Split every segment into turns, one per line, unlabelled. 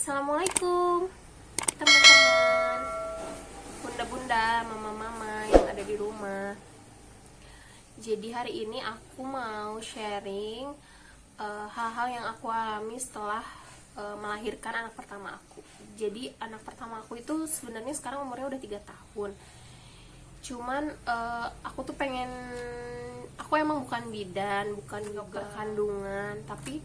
Assalamualaikum teman-teman, bunda-bunda, mama-mama yang ada di rumah. Jadi hari ini aku mau sharing hal-hal yang aku alami setelah melahirkan anak pertama aku. Jadi anak pertama aku itu sebenarnya sekarang umurnya udah 3 tahun. Cuman aku tuh pengen, aku emang bukan bidan, bukan dokter kandungan, tapi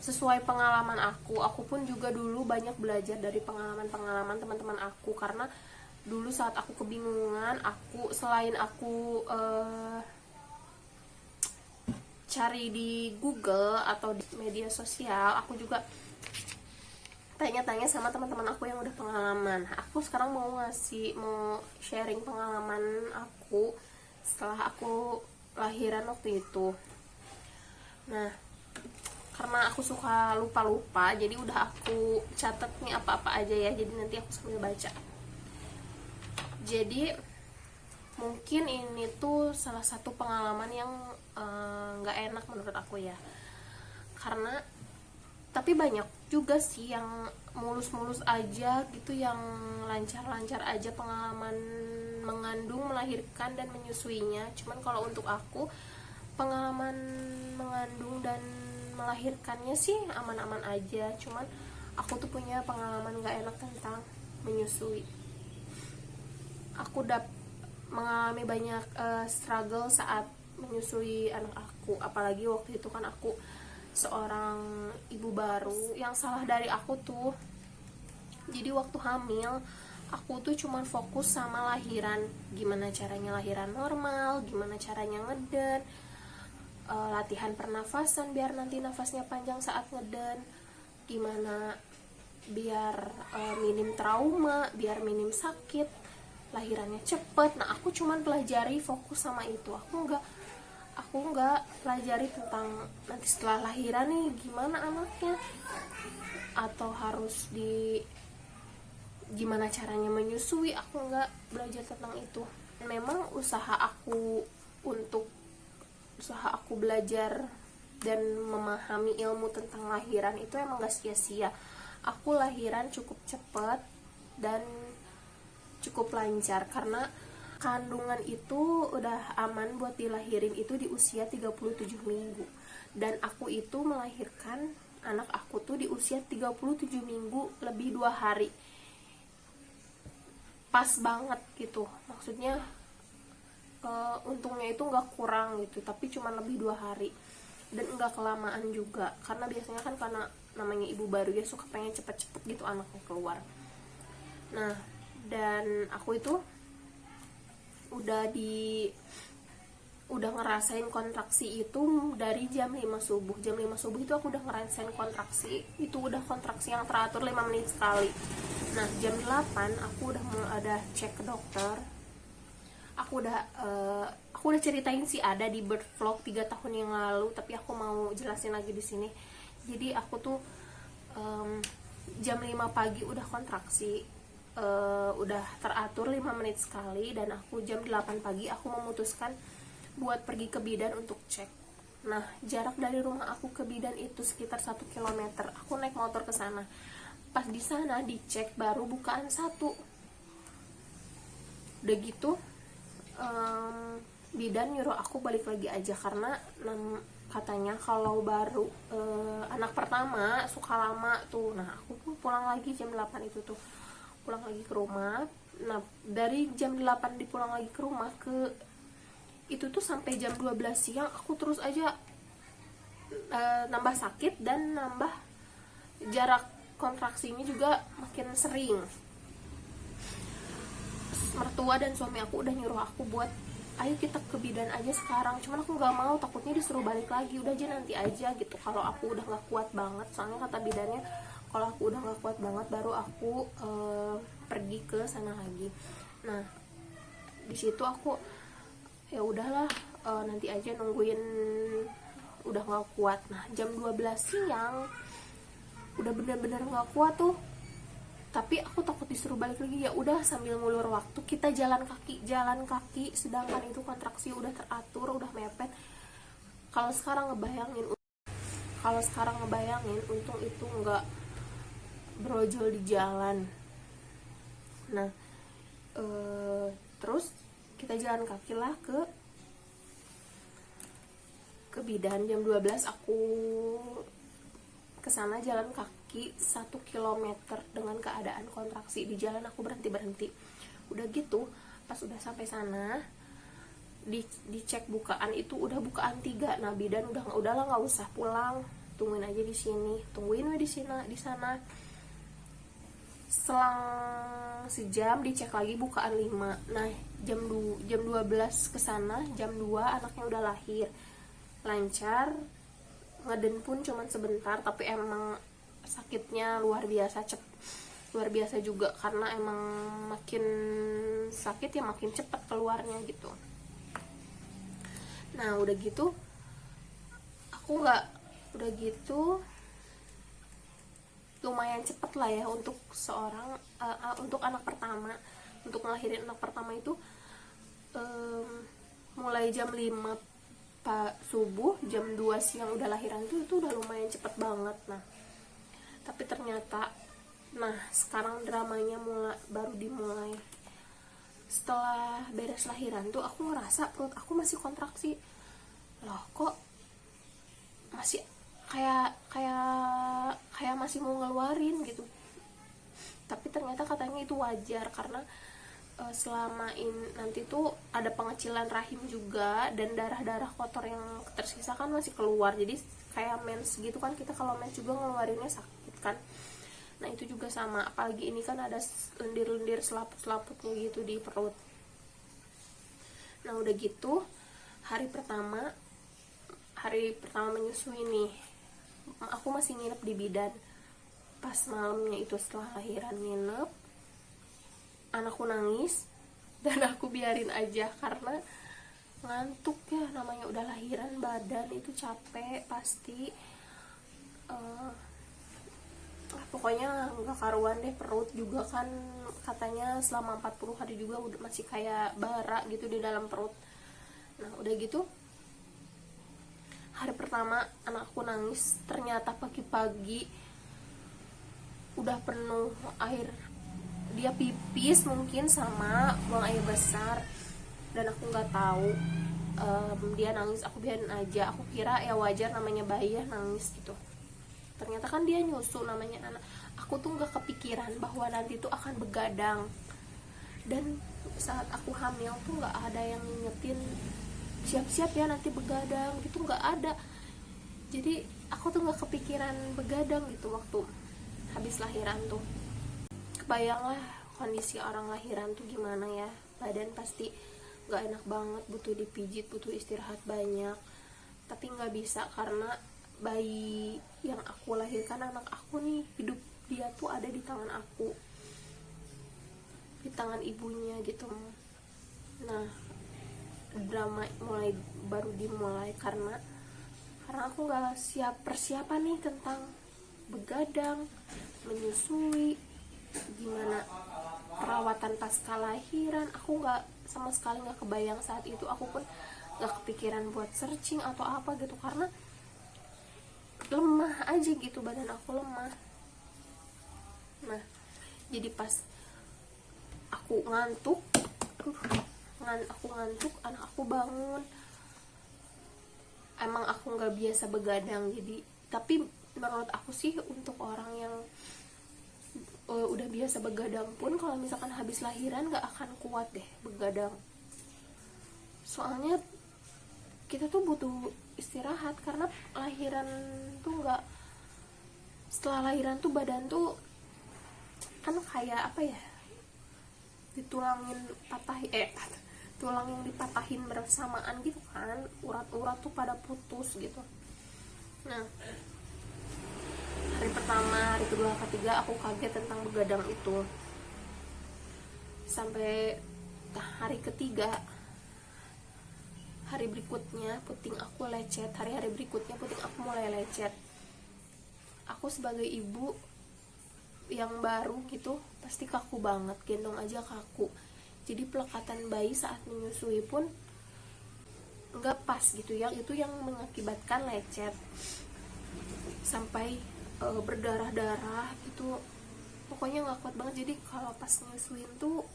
sesuai pengalaman aku pun juga dulu banyak belajar dari pengalaman teman-teman aku. Karena dulu saat aku kebingungan, selain aku cari di Google atau di media sosial, aku juga tanya-tanya sama teman-teman aku yang udah pengalaman. Aku sekarang mau sharing pengalaman aku setelah aku lahiran waktu itu. Nah, karena aku suka lupa-lupa, jadi udah aku catat nih apa-apa aja ya, jadi nanti aku sambil baca. Jadi mungkin ini tuh salah satu pengalaman yang gak enak menurut aku ya, karena tapi banyak juga sih yang mulus-mulus aja gitu, yang lancar-lancar aja pengalaman mengandung, melahirkan, dan menyusuinya. Cuman kalau untuk aku, pengalaman mengandung dan melahirkannya sih aman-aman aja. Cuman aku tuh punya pengalaman gak enak tentang menyusui. Aku mengalami banyak struggle saat menyusui anak aku. Apalagi waktu itu kan aku seorang ibu baru. Yang salah dari aku tuh, jadi waktu hamil aku tuh cuman fokus sama lahiran, gimana caranya lahiran normal, gimana caranya ngeden, latihan pernafasan biar nanti nafasnya panjang saat ngeden, gimana biar minim trauma, biar minim sakit, lahirannya cepet. Nah, aku cuman pelajari fokus sama itu. Aku nggak pelajari tentang nanti setelah lahiran nih gimana anaknya, atau harus gimana caranya menyusui. Aku nggak belajar tentang itu. Memang usaha aku belajar dan memahami ilmu tentang lahiran itu emang gak sia-sia. Aku lahiran cukup cepat dan cukup lancar, karena kandungan itu udah aman buat dilahirin itu di usia 37 minggu. Dan aku itu melahirkan anak aku tuh di usia 37 minggu lebih 2 hari. Pas banget gitu, maksudnya untungnya itu nggak kurang gitu, tapi cuma lebih 2 hari dan nggak kelamaan juga, karena biasanya kan karena namanya ibu baru ya suka pengen cepet-cepet gitu anaknya keluar. Nah, dan aku itu udah ngerasain kontraksi itu dari jam 5 subuh. Jam 5 subuh itu aku udah ngerasain kontraksi, itu udah kontraksi yang teratur 5 menit sekali. Nah, jam 8 aku udah ada cek ke dokter. Aku udah ceritain sih ada di birth vlog 3 tahun yang lalu, tapi aku mau jelasin lagi di sini. Jadi aku tuh jam 5 pagi udah kontraksi, udah teratur 5 menit sekali, dan aku jam 8 pagi aku memutuskan buat pergi ke bidan untuk cek. Nah, jarak dari rumah aku ke bidan itu sekitar 1 km. Aku naik motor ke sana. Pas di sana dicek baru bukaan 1. Udah gitu bidan nyuruh aku balik lagi aja, karena katanya kalau baru anak pertama suka lama tuh. Nah, aku pun pulang lagi jam 8 itu tuh, pulang lagi ke rumah. Nah, dari jam 8 dipulang lagi ke rumah ke itu tuh sampai jam 12 siang aku terus aja nambah sakit, dan nambah jarak kontraksinya juga makin sering. Mertua dan suami aku udah nyuruh aku buat ayo kita ke bidan aja sekarang. Cuman aku nggak mau, takutnya disuruh balik lagi. Udah aja nanti aja gitu, kalau aku udah nggak kuat banget. Soalnya kata bidannya kalau aku udah nggak kuat banget baru aku pergi ke sana lagi. Nah, di situ aku ya udahlah, nanti aja nungguin udah nggak kuat. Nah, jam 12 siang udah bener-bener nggak kuat tuh, tapi aku takut disuruh balik lagi. Ya udah, sambil ngulur waktu kita jalan kaki, sedangkan itu kontraksi udah teratur, udah mepet. Kalau sekarang ngebayangin untung itu brojol di jalan. Nah terus kita jalan kaki lah ke bidan. Jam 12 aku kesana jalan kaki 1 kilometer dengan keadaan kontraksi. Di jalan aku berhenti. Udah gitu pas udah sampai sana dicek bukaan, itu udah bukaan 3. Nah bidan udahlah nggak usah pulang, tungguin aja di sini, tungguin di sana. Selang sejam dicek lagi bukaan 5. Nah jam 12 kesana, jam 2 anaknya udah lahir lancar. Ngeden pun cuman sebentar, tapi emang sakitnya luar biasa juga, karena emang makin sakit ya makin cepat keluarnya gitu. Nah udah gitu lumayan cepet lah ya untuk seorang untuk anak pertama, untuk ngelahirin anak pertama itu mulai jam 5 subuh, jam 2 siang udah lahiran, itu udah lumayan cepet banget. Nah tapi ternyata sekarang dramanya baru dimulai. Setelah beres lahiran tuh aku ngerasa perut aku masih kontraksi. Loh kok masih kayak masih mau ngeluarin gitu. Tapi ternyata katanya itu wajar, karena selama ini nanti tuh ada pengecilan rahim juga, dan darah kotor yang tersisa kan masih keluar. Jadi kayak mens gitu kan, kita kalau mens juga ngeluarinnya sakit kan. Nah itu juga sama, apalagi ini kan ada lendir-lendir selaput-selaputnya gitu di perut. Nah udah gitu hari pertama menyusui nih, aku masih nginep di bidan. Pas malamnya itu setelah lahiran nginep, anakku nangis dan aku biarin aja karena ngantuk ya, namanya udah lahiran, badan itu capek pasti. Pokoknya nggak karuan deh, perut juga kan katanya selama 40 hari juga udah masih kayak bara gitu di dalam perut. Nah udah gitu hari pertama anakku nangis, ternyata pagi-pagi udah penuh air, dia pipis mungkin sama buang air besar, dan aku nggak tahu. Dia nangis, aku biarin aja, aku kira ya wajar, namanya bayi ya nangis gitu. Ternyata kan dia nyusu, namanya anak. Aku tuh nggak kepikiran bahwa nanti tuh akan begadang, dan saat aku hamil tuh nggak ada yang ngingetin siap-siap ya nanti begadang gitu, nggak ada. Jadi aku tuh nggak kepikiran begadang gitu waktu habis lahiran tuh. Kebayanglah kondisi orang lahiran tuh gimana ya, badan pasti nggak enak banget, butuh dipijit, butuh istirahat banyak. Tapi nggak bisa, karena bayi yang aku lahirkan, anak aku nih, hidup dia tuh ada di tangan aku, di tangan ibunya gitu. Nah drama baru dimulai karena aku nggak persiapan nih tentang begadang, menyusui, gimana perawatan pasca lahiran. Aku sama sekali nggak kebayang saat itu. Aku pun nggak kepikiran buat searching atau apa gitu, karena lemah aja gitu, badan aku lemah. Nah jadi pas aku ngantuk, anak aku bangun. Emang aku nggak biasa begadang, jadi tapi menurut aku sih untuk orang yang udah biasa begadang pun, kalau misalkan habis lahiran nggak akan kuat deh begadang. Soalnya kita tuh butuh istirahat, karena lahiran tuh setelah lahiran tuh badan tuh kan kayak apa ya, ditulangin tulang yang dipatahin bersamaan gitu kan, urat-urat tuh pada putus gitu. Nah hari pertama, hari kedua, ketiga aku kaget tentang begadang itu. Sampai hari ketiga, hari berikutnya puting aku lecet, hari-hari berikutnya puting aku mulai lecet. Aku sebagai ibu yang baru gitu pasti kaku banget, gendong aja kaku. Jadi pelekatan bayi saat menyusui pun nggak pas gitu, yang itu yang mengakibatkan lecet sampai berdarah-darah gitu. pokoknya nggak kuat banget. Jadi kalau pas nyusuin tuh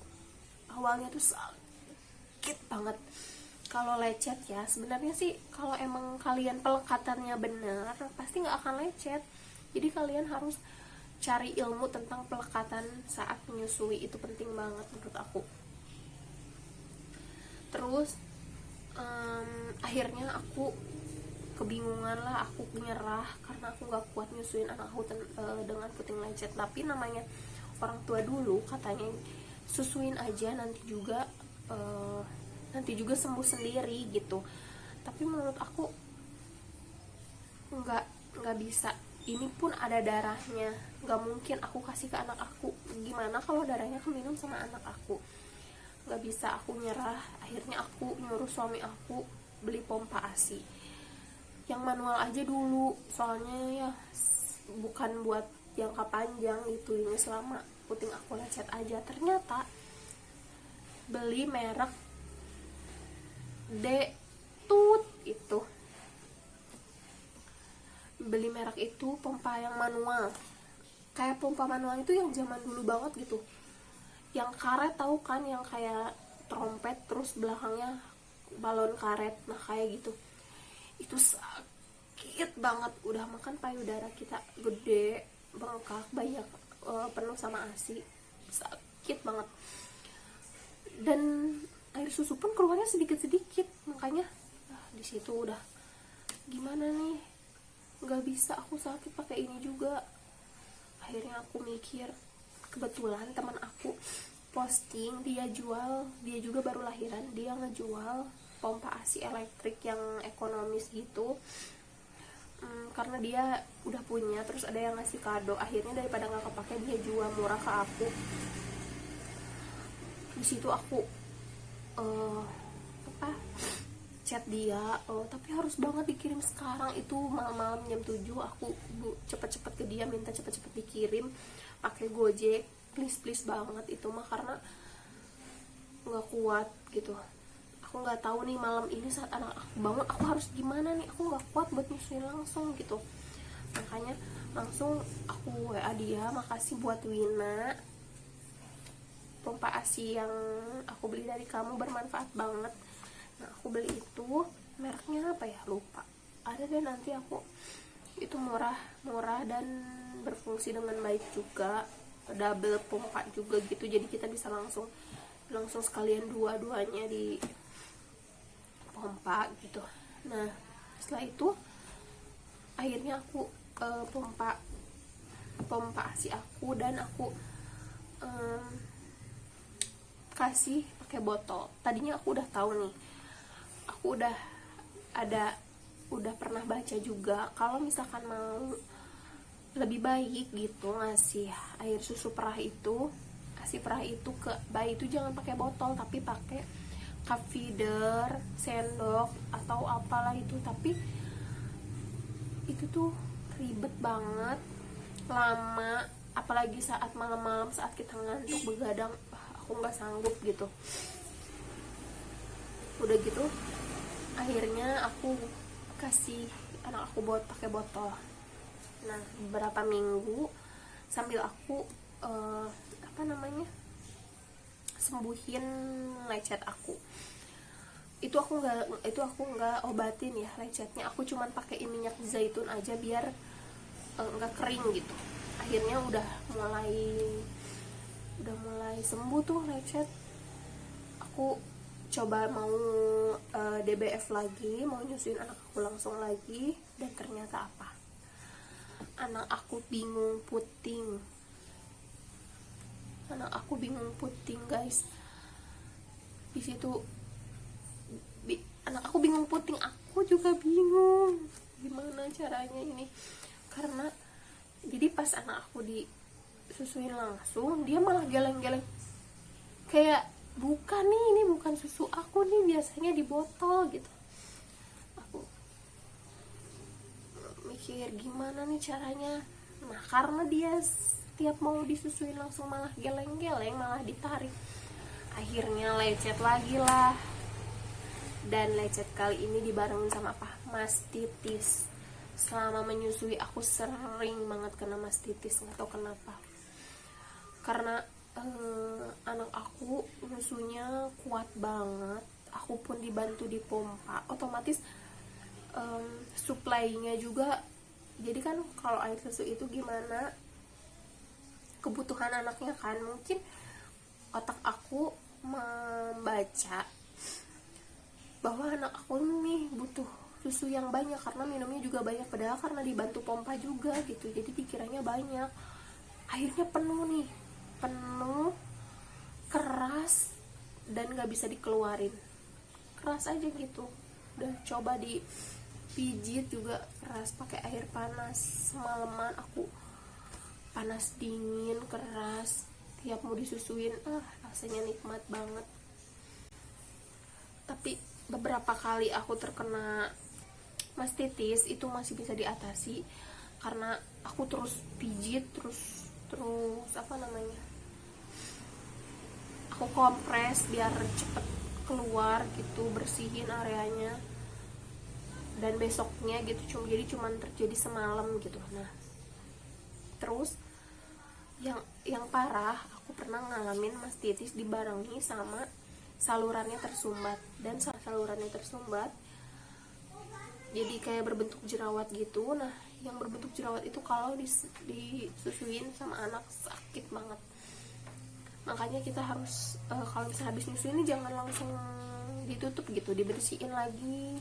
awalnya tuh sakit banget. Kalau lecet ya sebenarnya sih kalau emang kalian pelekatannya benar pasti nggak akan lecet. Jadi kalian harus cari ilmu tentang pelekatan saat menyusui, itu penting banget menurut aku. Terus akhirnya aku kebingungan lah, aku nyerah karena aku nggak kuat nyusuin anak aku dengan puting lecet. Tapi namanya orang tua dulu katanya susuin aja nanti juga sembuh sendiri gitu. Tapi menurut aku nggak bisa, ini pun ada darahnya, nggak mungkin aku kasih ke anak aku. Gimana kalau darahnya keminum sama anak aku? Nggak bisa, aku nyerah. Akhirnya aku nyuruh suami aku beli pompa ASI yang manual aja dulu, soalnya ya bukan buat jangka panjang gitu, ini selama puting aku lecet aja. Ternyata beli merek Detut itu, beli merek itu pompa yang manual, kayak pompa manual itu yang zaman dulu banget gitu, yang karet, tahu kan, yang kayak trompet terus belakangnya balon karet. Nah kayak gitu, itu sakit banget. Udah makan payudara kita gede, bengkak, banyak, penuh sama ASI, sakit banget. Dan air susu pun keluarnya sedikit-sedikit. Makanya di situ udah gimana nih, nggak bisa aku sakit pakai ini juga. Akhirnya aku mikir, kebetulan teman aku posting, dia juga baru lahiran, dia ngejual pompa ASI elektrik yang ekonomis gitu. Karena dia udah punya, terus ada yang ngasih kado. Akhirnya daripada nggak kepake, dia jual murah ke aku. Di situ aku chat dia, tapi harus banget dikirim sekarang. Itu malam-malam jam 7 aku cepet-cepet ke dia, minta cepet-cepet dikirim pakai Gojek, please banget itu mah, karena nggak kuat gitu. Aku nggak tahu nih malam ini saat anak aku bangun aku harus gimana nih, aku nggak kuat buat nyusuin langsung gitu. Makanya langsung aku WA dia, makasih buat Wina, pompa ASI yang aku beli dari kamu bermanfaat banget. Nah aku beli itu, mereknya apa ya, lupa, ada deh nanti aku. Itu murah dan berfungsi dengan baik juga, double pompa juga gitu, jadi kita bisa langsung sekalian dua-duanya di pompa gitu. Nah setelah itu akhirnya aku pompa ASI aku, dan aku kasih pakai botol. Tadinya aku udah tahu nih, aku udah pernah baca juga kalau misalkan mau lebih baik gitu ngasih air susu perah itu, ASI perah itu ke bayi itu jangan pakai botol, tapi pakai cup feeder, sendok atau apalah itu. Tapi itu tuh ribet banget, lama, apalagi saat malam-malam saat kita ngantuk begadang, aku nggak sanggup gitu. Udah gitu akhirnya aku kasih anak aku pakai botol. Nah beberapa minggu sambil aku sembuhin lecet aku, itu aku nggak obatin ya lecetnya, aku cuman pakai minyak zaitun aja biar nggak kering gitu. Akhirnya udah mulai sembuh tuh lecet. Aku coba mau DBF lagi, mau nyusuin anak aku langsung lagi, dan ternyata apa, anak aku bingung puting guys. Di situ anak aku bingung puting, aku juga bingung gimana caranya ini. Karena jadi pas anak aku disusuin langsung, dia malah geleng-geleng kayak bukan nih, ini bukan susu aku nih, biasanya di botol gitu. Aku mikir gimana nih caranya. Nah karena dia setiap mau disusuin langsung malah geleng-geleng, malah ditarik, akhirnya lecet lagi lah. Dan lecet kali ini dibarengin sama apa, mastitis. Selama menyusui aku sering banget kena mastitis, nggak tahu kenapa. karena anak aku nyusunya kuat banget. Aku pun dibantu dipompa, otomatis supply-nya juga. Jadi kan kalau air susu itu gimana kebutuhan anaknya kan, mungkin otak aku membaca bahwa anak aku nih butuh susu yang banyak karena minumnya juga banyak, padahal karena dibantu pompa juga gitu, jadi dikiranya banyak. Akhirnya penuh nih, penuh, keras, dan gak bisa dikeluarin, keras aja gitu. Udah coba dipijit juga keras, pakai air panas semalaman aku, panas dingin keras, tiap mau disusuin rasanya nikmat banget. Tapi beberapa kali aku terkena mastitis itu masih bisa diatasi karena aku terus pijit, terus apa namanya, aku kompres biar cepet keluar gitu, bersihin areanya, dan besoknya gitu jadi cuman terjadi semalam gitu. Nah terus yang parah, aku pernah ngalamin mastitis dibarengi sama salurannya tersumbat, dan salurannya tersumbat jadi kayak berbentuk jerawat gitu. Nah yang berbentuk jerawat itu kalau disusuin sama anak sakit banget. Makanya kita harus kalau misalnya habis nyusu ini jangan langsung ditutup gitu, dibersihin lagi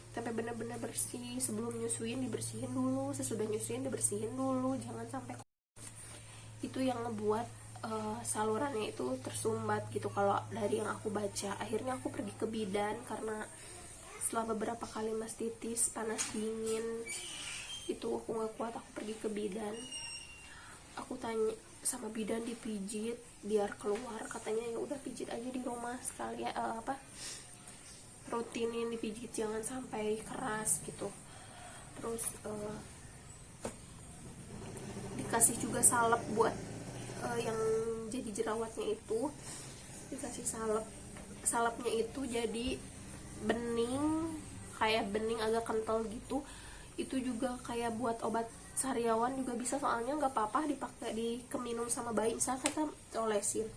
sampai benar-benar bersih. Sebelum nyusuin dibersihin dulu, sesudah nyusuin dibersihin dulu, jangan sampai itu yang ngebuat salurannya itu tersumbat gitu. Kalau dari yang aku baca, akhirnya aku pergi ke bidan karena setelah beberapa kali mastitis panas dingin itu aku nggak kuat, aku pergi ke bidan. Aku tanya sama bidan dipijit biar keluar, katanya ya udah pijit aja di rumah sekali ya, rutinin dipijit, jangan sampai keras gitu. Terus dikasih juga salep buat yang jadi jerawatnya itu, dikasih salepnya itu jadi bening, kayak bening agak kental gitu. Itu juga kayak buat obat sariawan juga bisa, soalnya nggak apa-apa dipakai dikeminum sama bayi, misalnya kita olesin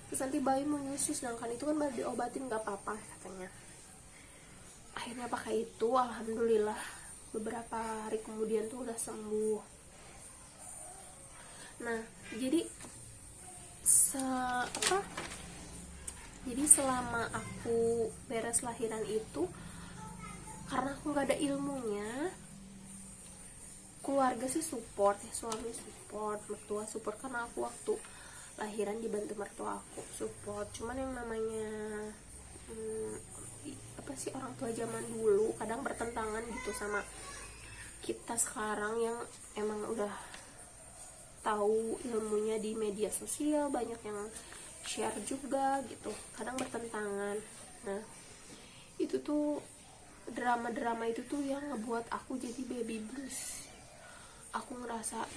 terus nanti bayi mau nyusu, sedangkan itu kan baru diobatin, nggak apa-apa katanya. Akhirnya pakai itu, alhamdulillah beberapa hari kemudian tuh udah sembuh. Nah jadi selama aku beres lahiran itu, karena aku nggak ada ilmunya, keluarga sih support ya, suami support, mertua support, karena aku waktu lahiran dibantu mertua aku support. Cuman yang namanya apa sih, orang tua zaman dulu kadang bertentangan gitu sama kita sekarang yang emang udah tahu ilmunya di media sosial, banyak yang share juga gitu, kadang bertentangan. Nah itu tuh drama-drama itu tuh yang ngebuat aku jadi baby blues. Aku ngerasa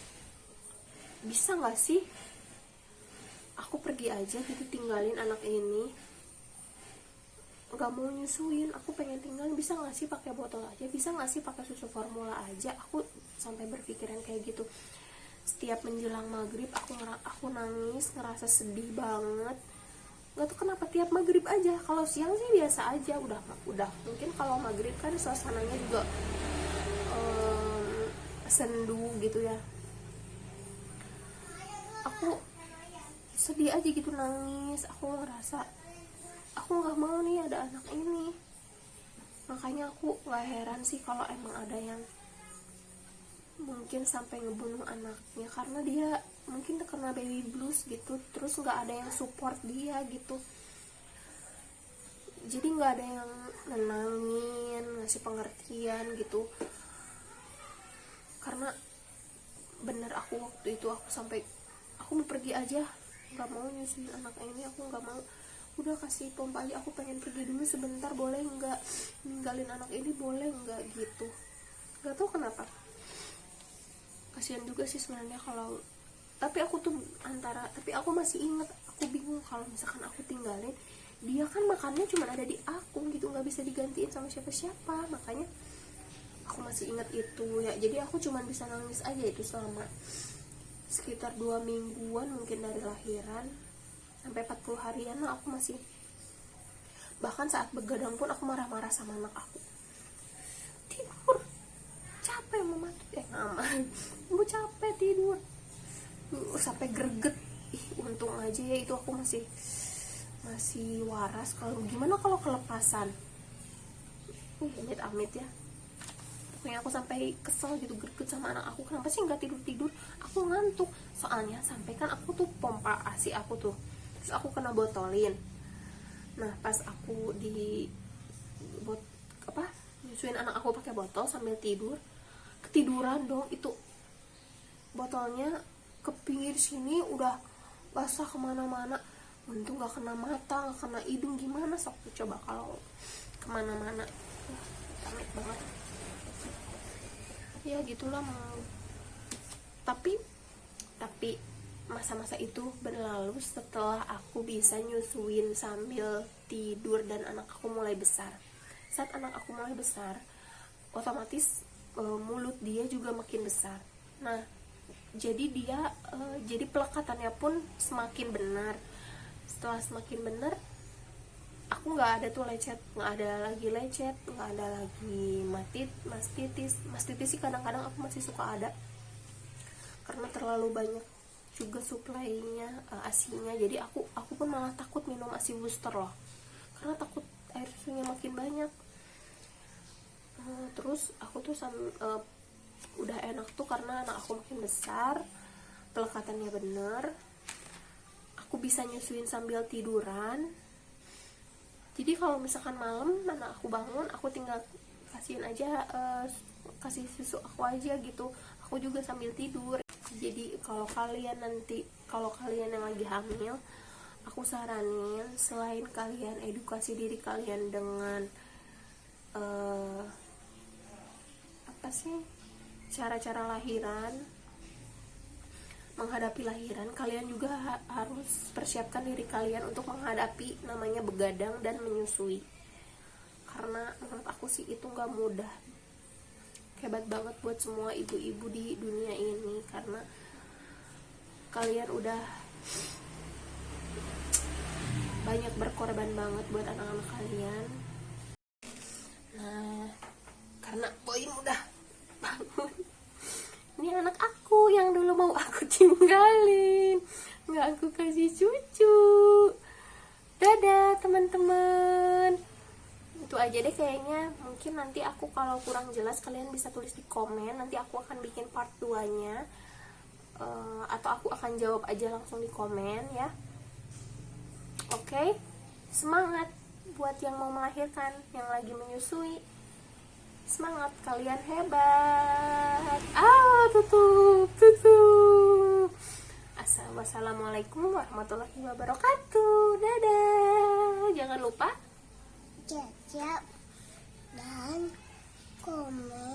bisa nggak sih aku pergi aja gitu, tinggalin anak ini, nggak mau nyusuin, aku pengen tinggalin, bisa nggak sih pakai botol aja, bisa nggak sih pakai susu formula aja. Aku sampai berpikiran kayak gitu. Setiap menjelang maghrib aku nangis, ngerasa sedih banget. Nggak tahu kenapa tiap maghrib aja. Kalau siang sih biasa aja, udah mungkin kalau maghrib kan suasananya juga sendu gitu ya, aku sedih aja gitu, nangis. Aku ngerasa aku nggak mau nih ada anak ini. Makanya aku nggak heran sih kalau emang ada yang mungkin sampai ngebunuh anaknya karena dia mungkin terkena baby blues gitu, terus nggak ada yang support dia gitu, jadi nggak ada yang nenangin, ngasih pengertian gitu. Karena bener aku waktu itu aku mau pergi aja, nggak mau nyusuin anak ini, aku nggak mau, udah kasih pompa aja, aku pengen pergi dulu sebentar, boleh nggak, ninggalin anak ini boleh nggak gitu. Nggak tahu kenapa, kasihan juga sih sebenarnya kalau, tapi aku masih inget, aku bingung kalau misalkan aku tinggalin dia, kan makannya cuma ada di aku gitu, nggak bisa digantiin sama siapa-siapa. Makanya aku masih inget itu ya, jadi aku cuma bisa nangis aja itu selama sekitar 2 mingguan mungkin dari lahiran sampai 40 harian lah aku masih, bahkan saat begadang pun aku marah-marah sama anak aku, tidur capek mama mama ibu capek tidur sampai greget. Untung aja ya itu aku masih waras. Kalau gimana kalau kelepasan, amit-amit ya. Pokoknya aku sampai kesel gitu, greget sama anak aku, kenapa sih nggak tidur, aku ngantuk. Soalnya sampai kan aku tuh pompa ASI aku tuh, terus aku kena botolin. Nah pas aku nyusuin anak aku pakai botol sambil tidur, ketiduran dong, itu botolnya ke pinggir sini udah basah kemana-mana. Untung gak kena mata, gak kena hidung. Gimana sok coba kalau kemana-mana, amit banget ya. Gitulah tapi masa-masa itu berlalu setelah aku bisa nyusuin sambil tidur dan anak aku mulai besar. Saat anak aku mulai besar, otomatis mulut dia juga makin besar. Nah jadi pelekatannya pun semakin benar. Setelah semakin benar, aku nggak ada tuh lecet, nggak ada lagi lecet, nggak ada lagi mastitis sih kadang-kadang aku masih suka ada, karena terlalu banyak juga suplainya asinya. Jadi aku pun malah takut minum asi booster loh, karena takut air susunya makin banyak. Terus aku tuh udah enak tuh karena anak aku makin besar, pelekatannya bener, aku bisa nyusuin sambil tiduran. Jadi kalau misalkan malam anak aku bangun, aku tinggal kasihin aja, kasih susu aku aja gitu, aku juga sambil tidur. Jadi kalau kalian yang lagi hamil, aku saranin selain kalian edukasi diri kalian dengan cara-cara lahiran, menghadapi lahiran, kalian juga harus persiapkan diri kalian untuk menghadapi namanya begadang dan menyusui. Karena menurut aku sih itu gak mudah. Hebat banget buat semua ibu-ibu di dunia ini, karena kalian udah banyak berkorban banget buat anak-anak kalian. Nah, karena Boim udah bangun, ini anak aku yang dulu mau aku tinggalin, nggak aku kasih cucu. Dadah teman-teman, itu aja deh kayaknya. Mungkin nanti aku kalau kurang jelas kalian bisa tulis di komen, nanti aku akan bikin part 2 nya, atau aku akan jawab aja langsung di komen ya. Oke, semangat buat yang mau melahirkan, yang lagi menyusui. Semangat, kalian hebat. Tutup. Wassalamualaikum warahmatullahi wabarakatuh. Dadah. Jangan lupa
jajak dan komen.